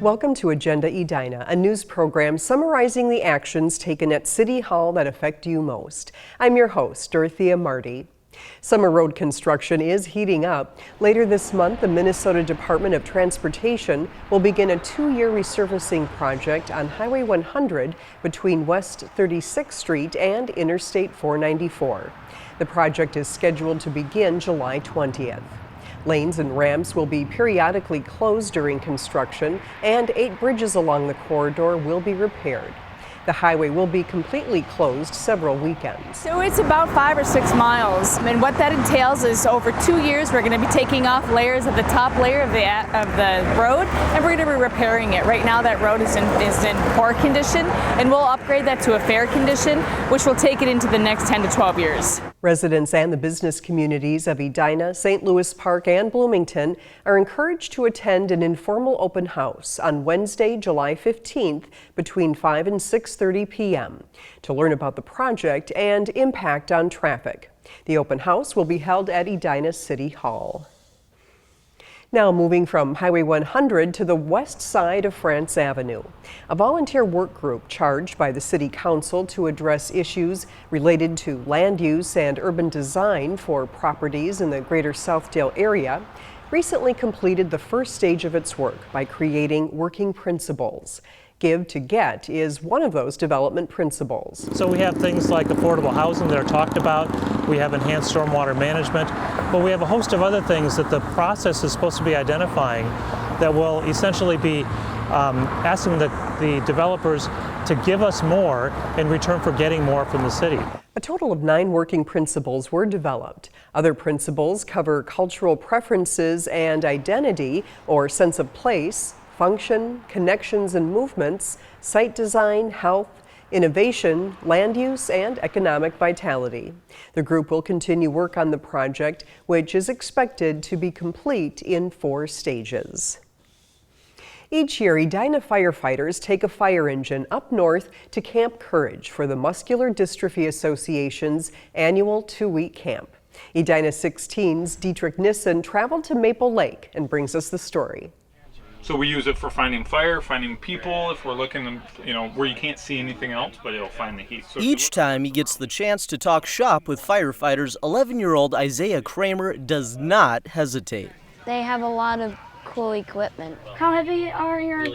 Welcome to Agenda Edina, a news program summarizing the actions taken at City Hall that affect you most. I'm your host, Dorothea Marty. Summer road construction is heating up. Later this month, the Minnesota Department of Transportation will begin a 2-year resurfacing project on Highway 100 between West 36th Street and Interstate 494. The project is scheduled to begin July 20th. Lanes and ramps will be periodically closed during construction, and 8 bridges along the corridor will be repaired. The highway will be completely closed several weekends. So it's about 5 or 6 miles, and what that entails is over 2 years we're going to be taking off layers of the top layer of the road, and we're going to be repairing it. Right now that road is in poor condition, and we'll upgrade that to a fair condition, which will take it into the next 10 to 12 years. Residents and the business communities of Edina, St. Louis Park, and Bloomington are encouraged to attend an informal open house on Wednesday, July 15th between 5 and 6:30 p.m. to learn about the project and impact on traffic. The open house will be held at Edina City Hall. Now moving from Highway 100 to the west side of France Avenue. A volunteer work group charged by the City Council to address issues related to land use and urban design for properties in the greater Southdale area recently completed the first stage of its work by creating working principles. Give to Get is one of those development principles. So we have things like affordable housing that are talked about, we have enhanced stormwater management, but we have a host of other things that the process is supposed to be identifying that will essentially be asking the developers to give us more in return for getting more from the city. A total of 9 working principles were developed. Other principles cover cultural preferences and identity or sense of place, function, connections and movements, site design, health, innovation, land use, and economic vitality. The group will continue work on the project, which is expected to be complete in 4 stages. Each year, Edina firefighters take a fire engine up north to Camp Courage for the Muscular Dystrophy Association's annual 2-week camp. Edina 16's Dietrich Nissen traveled to Maple Lake and brings us the story. So we use it for finding fire, finding people, if we're looking, where you can't see anything else, but it'll find the heat. So each time he gets the chance to talk shop with firefighters, 11-year-old Isaiah Kramer does not hesitate. They have a lot of cool equipment. How heavy are your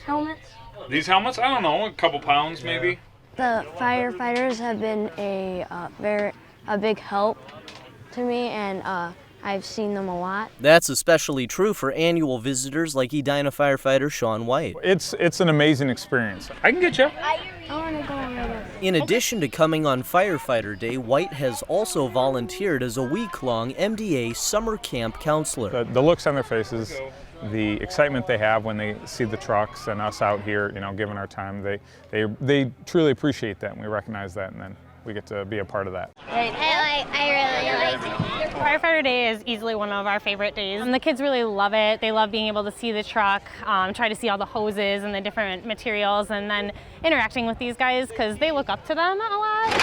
helmets? These helmets, I don't know, a couple pounds maybe. The firefighters have been a big help to me, and I've seen them a lot. That's especially true for annual visitors like Edina firefighter Sean White. It's an amazing experience. I can get you. I want to go on this. In addition to coming on Firefighter Day, White has also volunteered as a week-long MDA summer camp counselor. The looks on their faces, the excitement they have when they see the trucks and us out here, giving our time, they truly appreciate that, and we recognize that, and then we get to be a part of that. I really like it. Firefighter Day is easily one of our favorite days. And the kids really love it. They love being able to see the truck, try to see all the hoses and the different materials, and then interacting with these guys because they look up to them a lot.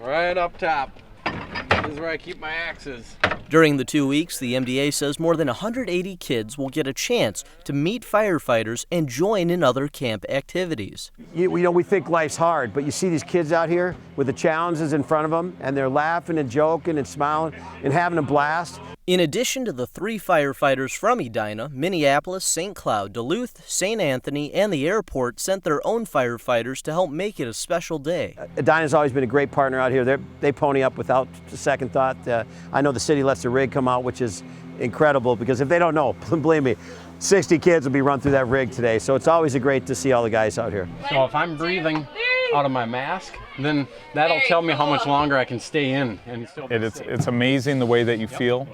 Right up top. This is where I keep my axes. During the 2 weeks, the MDA says more than 180 kids will get a chance to meet firefighters and join in other camp activities. We think life's hard, but you see these kids out here with the challenges in front of them, and they're laughing and joking and smiling and having a blast. In addition to the 3 firefighters from Edina, Minneapolis, St. Cloud, Duluth, St. Anthony, and the airport sent their own firefighters to help make it a special day. Edina's always been a great partner out here. They pony up without a second thought. I know the city lets the rig come out, which is incredible, because if they don't know, believe me, 60 kids will be run through that rig today. So it's always great to see all the guys out here. So if I'm breathing out of my mask, then that'll tell me how much longer I can stay in. And still It's amazing the way that you feel.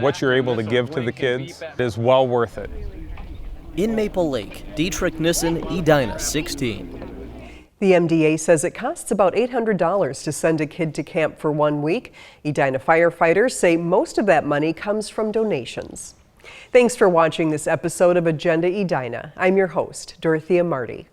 What you're able to give to the kids is well worth it. In Maple Lake, Dietrich Nissen, Edina 16. The MDA says it costs about $800 to send a kid to camp for 1 week. Edina firefighters say most of that money comes from donations. Thanks for watching this episode of Agenda Edina. I'm your host, Dorothea Marty.